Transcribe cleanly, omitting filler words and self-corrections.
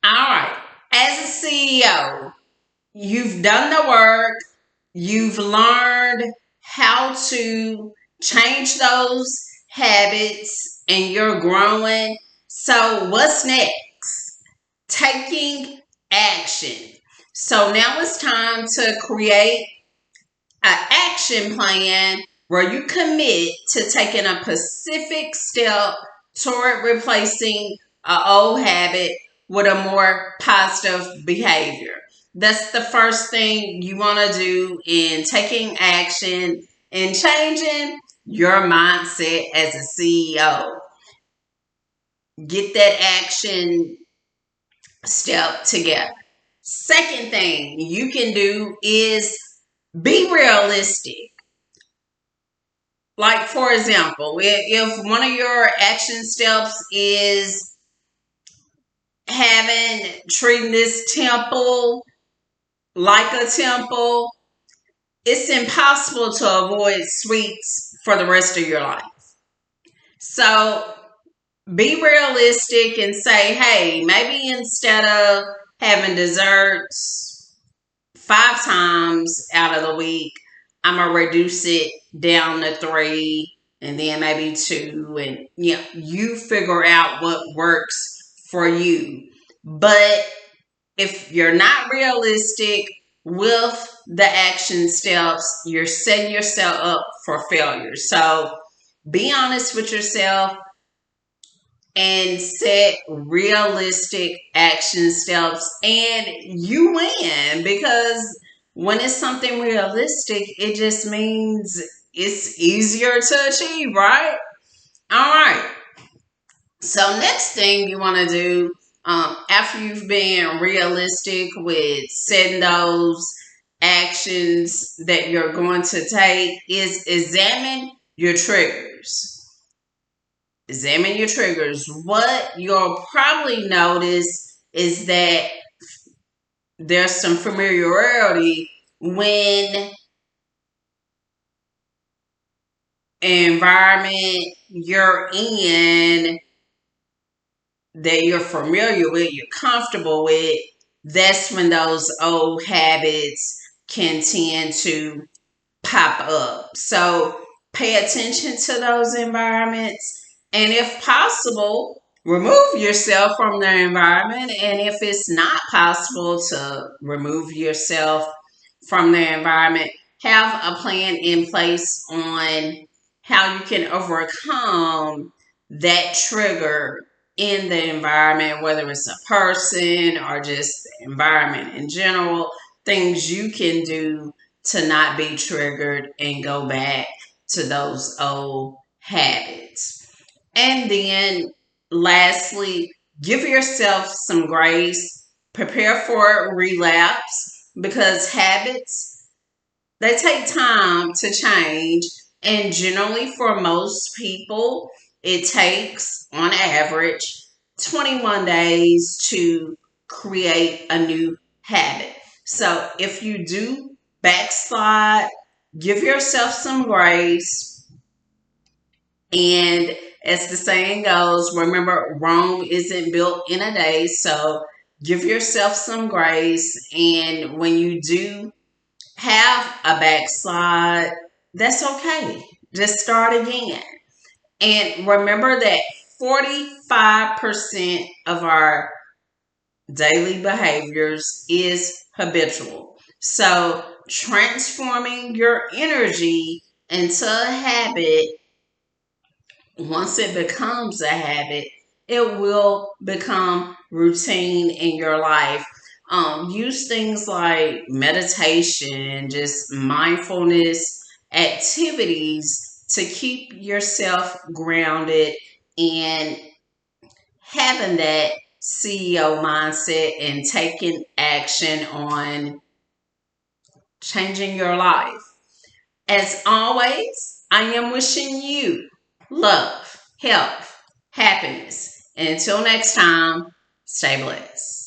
All right. As a CEO, you've done the work, you've learned how to change those habits, and you're growing. So, what's next? Taking action. So, now it's time to create an action plan where you commit to taking a specific step toward replacing an old habit with a more positive behavior. That's the first thing you want to do in taking action and changing your mindset as a CEO. Get that action step together. Second thing you can do is be realistic. Like, for example, if one of your action steps is treating this temple like a temple, it's impossible to avoid sweets for the rest of your life. So be realistic and say, hey, maybe instead of having desserts 5 times out of the week, I'm going to reduce it down to 3 and then maybe 2. And you figure out what works for you. But if you're not realistic with the action steps, you're setting yourself up for failure. So be honest with yourself and set realistic action steps, and you win, because when it's something realistic, it just means it's easier to achieve, right? All right. So next thing you want to do, after you've been realistic with setting those actions that you're going to take, is examine your triggers. Examine your triggers. What you'll probably notice is that there's some familiarity when environment you're in that you're familiar with, you're comfortable with. That's when those old habits can tend to pop up. So pay attention to those environments, and if possible, remove yourself from the environment. And if it's not possible to remove yourself from the environment, have a plan in place on how you can overcome that trigger in the environment, whether it's a person or just the environment in general. Things you can do to not be triggered and go back to those old habits. And then lastly, give yourself some grace. Prepare for relapse, because habits, they take time to change. And generally, for most people, it takes on average 21 days to create a new habit. So if you do backslide, give yourself some grace. And as the saying goes, remember, Rome isn't built in a day. So give yourself some grace. And when you do have a backslide, that's okay. Just start again. And remember that 45% of our daily behaviors is habitual. So transforming your energy into a habit, once it becomes a habit, it will become routine in your life. Use things like meditation, just mindfulness activities to keep yourself grounded and having that CEO mindset and taking action on changing your life. As always, I am wishing you love, health, happiness. And until next time, stay blessed.